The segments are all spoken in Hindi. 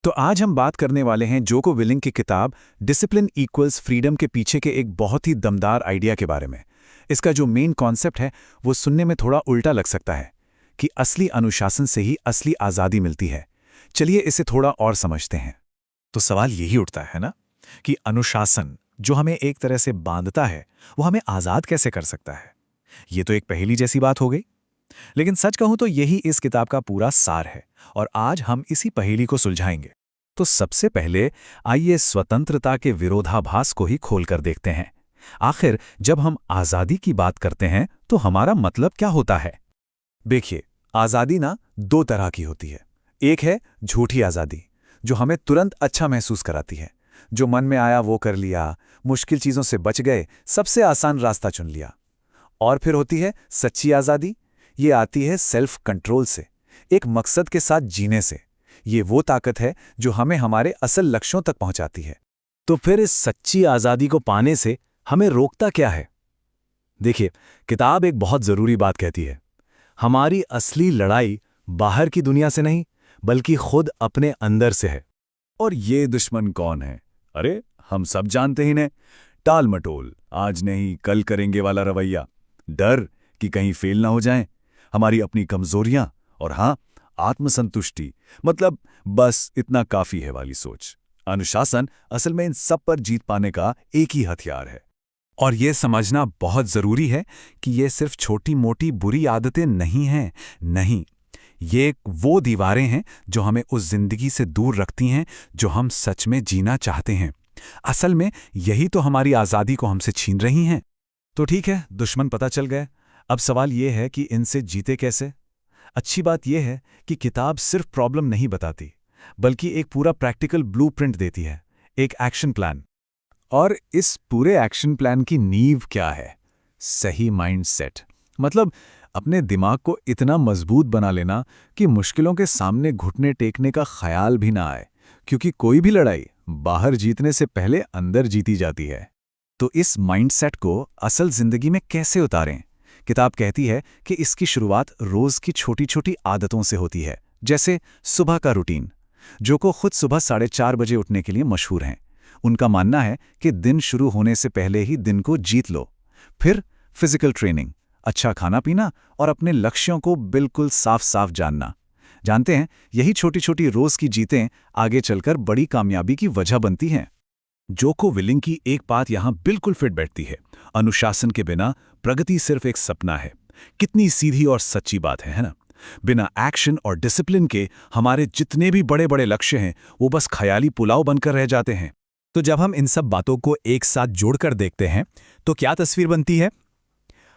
तो आज हम बात करने वाले हैं जोको विलिंग की किताब डिसिप्लिन इक्वल्स फ्रीडम के पीछे के एक बहुत ही दमदार आइडिया के बारे में। इसका जो मेन कॉन्सेप्ट है वो सुनने में थोड़ा उल्टा लग सकता है कि असली अनुशासन से ही असली आज़ादी मिलती है। चलिए इसे थोड़ा और समझते हैं। तो सवाल यही उठता है ना कि अनुशासन जो हमें एक तरह से बांधता है वो हमें आज़ाद कैसे कर सकता है। ये तो एक पहेली जैसी बात हो गई, लेकिन सच कहूं तो यही इस किताब का पूरा सार है और आज हम इसी पहेली को सुलझाएंगे। तो सबसे पहले आइए स्वतंत्रता के विरोधाभास को ही खोलकर देखते हैं। आखिर जब हम आज़ादी की बात करते हैं तो हमारा मतलब क्या होता है? देखिए, आज़ादी ना दो तरह की होती है। एक है झूठी आज़ादी, जो हमें तुरंत अच्छा महसूस कराती है। जो मन में आया वो कर लिया, मुश्किल चीज़ों से बच गए, सबसे आसान रास्ता चुन लिया। और फिर होती है सच्ची आज़ादी। ये आती है सेल्फ कंट्रोल से, एक मकसद के साथ जीने से। ये वो ताकत है जो हमें हमारे असल लक्ष्यों तक पहुंचाती है। तो फिर इस सच्ची आज़ादी को पाने से हमें रोकता क्या है? देखिए, किताब एक बहुत ज़रूरी बात कहती है। हमारी असली लड़ाई बाहर की दुनिया से नहीं, बल्कि खुद अपने अंदर से है। और ये दुश्मन कौन है? अरे हम सब जानते ही ने, टाल मटोल, आज नहीं कल करेंगे वाला रवैया, डर कि कहीं फेल ना हो जाएं, हमारी अपनी कमजोरियां, और हाँ, आत्मसंतुष्टि, मतलब बस इतना काफी है वाली सोच। अनुशासन असल में इन सब पर जीत पाने का एक ही हथियार है। और ये समझना बहुत ज़रूरी है कि ये सिर्फ छोटी मोटी बुरी आदतें नहीं हैं। नहीं, ये वो दीवारें हैं जो हमें उस जिंदगी से दूर रखती हैं जो हम सच में जीना चाहते हैं। असल में यही तो हमारी आज़ादी को हमसे छीन रही हैं। तो ठीक है, दुश्मन पता चल गए। अब सवाल ये है कि इनसे जीते कैसे? अच्छी बात यह है कि किताब सिर्फ प्रॉब्लम नहीं बताती, बल्कि एक पूरा प्रैक्टिकल ब्लूप्रिंट देती है, एक एक्शन प्लान। और इस पूरे एक्शन प्लान की नींव क्या है? सही माइंडसेट। मतलब अपने दिमाग को इतना मजबूत बना लेना कि मुश्किलों के सामने घुटने टेकने का ख्याल भी ना आए, क्योंकि कोई भी लड़ाई बाहर जीतने से पहले अंदर जीती जाती है। तो इस माइंडसेट को असल जिंदगी में कैसे उतारें? किताब कहती है कि इसकी शुरुआत रोज की छोटी छोटी आदतों से होती है, जैसे सुबह का रूटीन। जोको खुद सुबह 4:30 बजे उठने के लिए मशहूर हैं। उनका मानना है कि दिन शुरू होने से पहले ही दिन को जीत लो। फिर फिजिकल ट्रेनिंग, अच्छा खाना पीना और अपने लक्ष्यों को बिल्कुल साफ साफ जानना। जानते हैं, यही छोटी छोटी रोज की जीतें आगे चलकर बड़ी कामयाबी की वजह बनती हैं। जोको विलिंग की एक बात यहां बिल्कुल फिट बैठती है। अनुशासन के बिना प्रगति सिर्फ एक सपना है। कितनी सीधी और सच्ची बात है ना? बिना एक्शन और डिसिप्लिन के हमारे जितने भी बड़े बड़े लक्ष्य हैं वो बस ख्याली पुलाव बनकर रह जाते हैं। तो जब हम इन सब बातों को एक साथ जोड़कर देखते हैं तो क्या तस्वीर बनती है?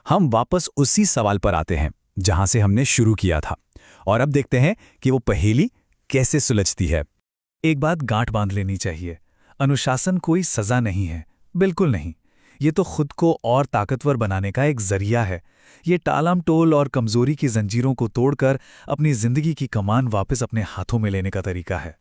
हम वापस उसी सवाल पर आते हैं जहां से हमने शुरू किया था, और अब देखते हैं कि वो पहेली कैसे सुलझती है। एक बात गांठ बांध लेनी चाहिए, अनुशासन कोई सजा नहीं है, बिल्कुल नहीं। ये तो खुद को और ताकतवर बनाने का एक जरिया है। ये टालमटोल और कमजोरी की जंजीरों को तोड़कर अपनी जिंदगी की कमान वापस अपने हाथों में लेने का तरीका है।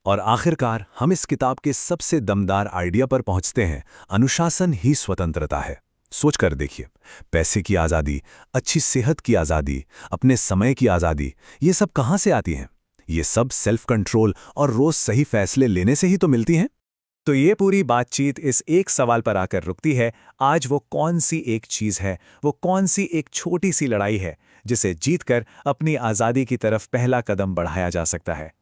और आखिरकार हम इस किताब के सबसे दमदार आइडिया पर पहुंचते हैं, अनुशासन ही स्वतंत्रता है। सोच कर देखिए, पैसे की आज़ादी, अच्छी सेहत की आज़ादी, अपने समय की आज़ादी, ये सब कहाँ से आती हैं? ये सब सेल्फ कंट्रोल और रोज सही फैसले लेने से ही तो मिलती हैं। तो ये पूरी बातचीत इस एक सवाल पर आकर रुकती है, आज वो कौन सी एक चीज़ है, वो कौन सी एक छोटी सी लड़ाई है जिसे जीतकर अपनी आज़ादी की तरफ पहला कदम बढ़ाया जा सकता है।